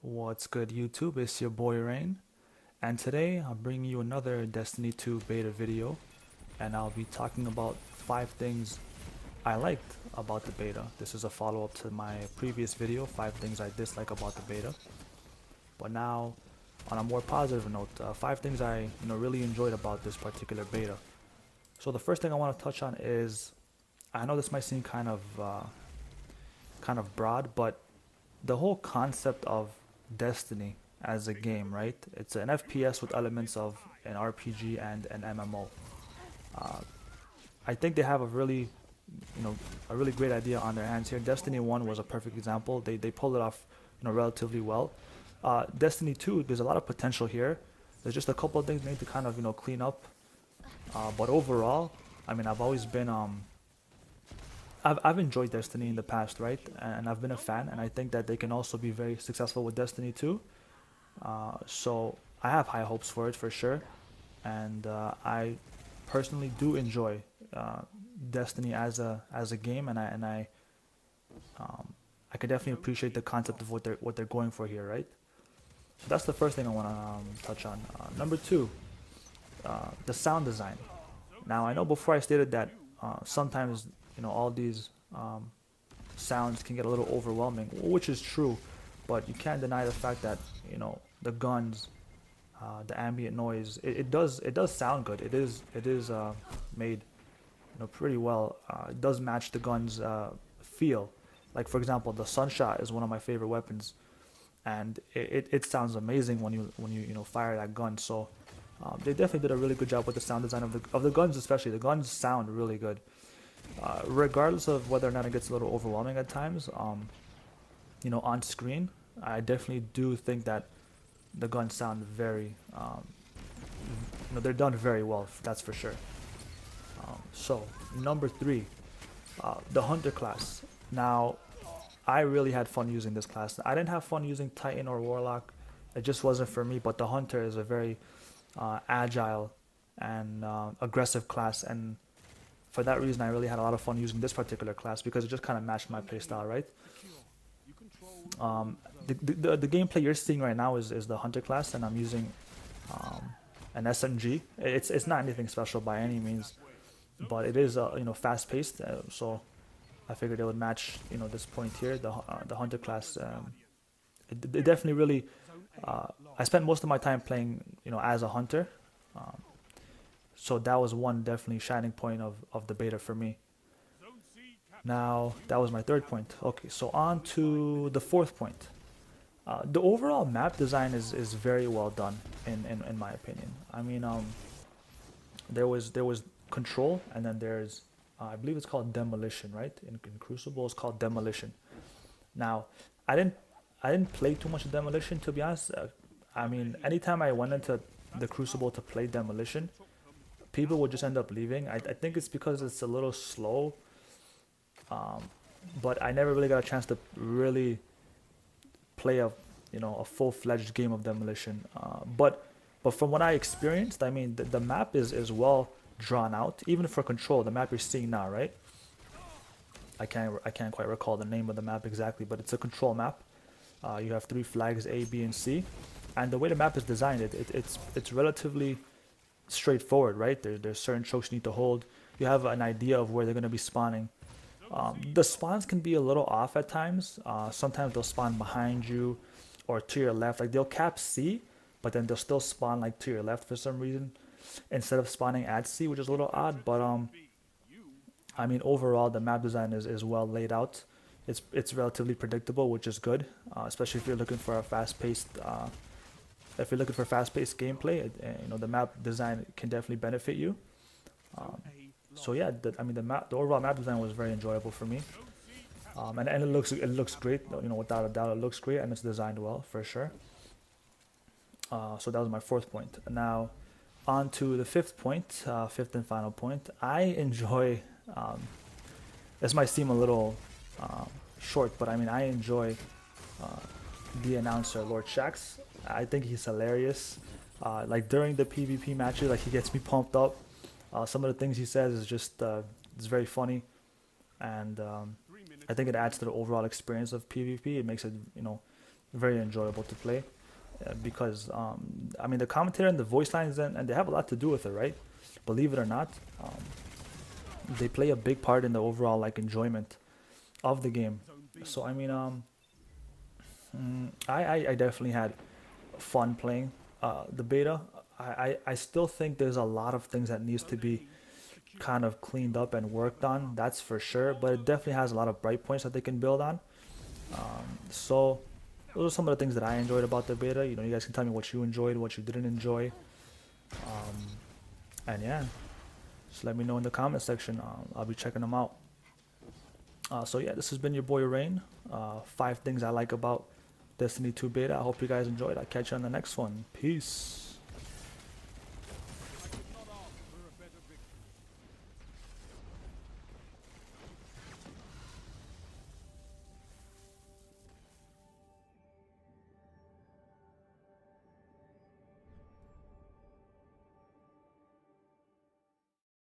What's good, YouTube? It's your boy Rain, and today I'm bringing you another Destiny 2 beta video, and I'll be talking about 5 things I liked about the beta. This is a follow-up to my previous video, 5 things I dislike about the beta. But now, on a more positive note, 5 things I really enjoyed about this particular beta. So the first thing I want to touch on is, I know this might seem kind of broad, but the whole concept of Destiny as a game, right? It's an FPS with elements of an RPG and an MMO. Uh, I think they have a really great idea on their hands here. Destiny 1 was a perfect example. They pulled it off, relatively well. Destiny 2, there's a lot of potential here. There's just a couple of things they need to kind of, clean up. But overall, I mean, I've enjoyed Destiny in the past, right? And I've been a fan, and I think that they can also be very successful with Destiny 2. So I have high hopes for it for sure, and I personally do enjoy Destiny as a game, and I can definitely appreciate the concept of what they're going for here, right? So that's the first thing I want to touch on. Number two, the sound design. Now I know before I stated that sometimes all these sounds can get a little overwhelming, which is true, but you can't deny the fact that the guns, the ambient noise, it does sound good. It is made pretty well. It does match the gun's feel. Like for example, the Sunshot is one of my favorite weapons, and it sounds amazing when you fire that gun. So they definitely did a really good job with the sound design of the guns, especially the guns sound really good. Regardless of whether or not it gets a little overwhelming at times, on screen, I definitely do think that the guns sound very, they're done very well. That's for sure. So number three, the Hunter class. Now, I really had fun using this class. I didn't have fun using Titan or Warlock. It just wasn't for me. But the Hunter is a very agile and aggressive class, and for that reason, I really had a lot of fun using this particular class because it just kind of matched my playstyle, right? The gameplay you're seeing right now is the Hunter class, and I'm using an SMG. It's not anything special by any means, but it is fast paced. So I figured it would match this point here, the Hunter class. It definitely really. I spent most of my time playing as a hunter. Um, so that was one definitely shining point of the beta for me. Now, that was my third point. Okay, so on to the fourth point. The overall map design is very well done in my opinion. I mean, there was control, and then there's I believe it's called demolition, right? In Crucible, it's called demolition. Now, I didn't I didn't play too much demolition, to be honest. I mean, anytime I went into the Crucible to play demolition, people would just end up leaving. I think it's because it's a little slow, um, but I never really got a chance to really play a full-fledged game of demolition. But from what I experienced, I mean the map is well drawn out, even for control. The map you're seeing now, right? I can't quite recall the name of the map exactly, but it's a control map. You have 3 flags, A, B, and C, and the way the map is designed, it's relatively straightforward, right? There's certain chokes you need to hold. You have an idea of where they're going to be spawning. The spawns can be a little off at times. Sometimes they'll spawn behind you or to your left. Like they'll cap C, but then they'll still spawn like to your left for some reason instead of spawning at C, which is a little odd. But I mean, overall, the map design is well laid out. It's relatively predictable, which is good, especially if you're looking for a fast-paced. If you're looking for fast-paced gameplay, the map design can definitely benefit you. So yeah, I mean the overall map design was very enjoyable for me, and it looks great. Without a doubt, it looks great, and it's designed well for sure. So that was my fourth point. Now, on to the fifth point, fifth and final point. I enjoy. This might seem a little short, but I mean I enjoy the announcer, Lord Shax. I think he's hilarious. Like during the PvP matches, like he gets me pumped up. Some of the things he says is just it's very funny, and I think it adds to the overall experience of PvP. It makes it very enjoyable to play because I mean the commentary and the voice lines and they have a lot to do with it, right? Believe it or not, they play a big part in the overall like enjoyment of the game. So I mean, I definitely had fun playing the beta. I still think there's a lot of things that needs to be kind of cleaned up and worked on. That's for sure. But it definitely has a lot of bright points that they can build on. So those are some of the things that I enjoyed about the beta. You know, you guys can tell me what you enjoyed, what you didn't enjoy, and yeah, just let me know in the comment section. I'll be checking them out. So yeah, this has been your boy Rain. 5 things I like about Destiny 2 beta. I hope you guys enjoyed. I'll catch you on the next one. Peace.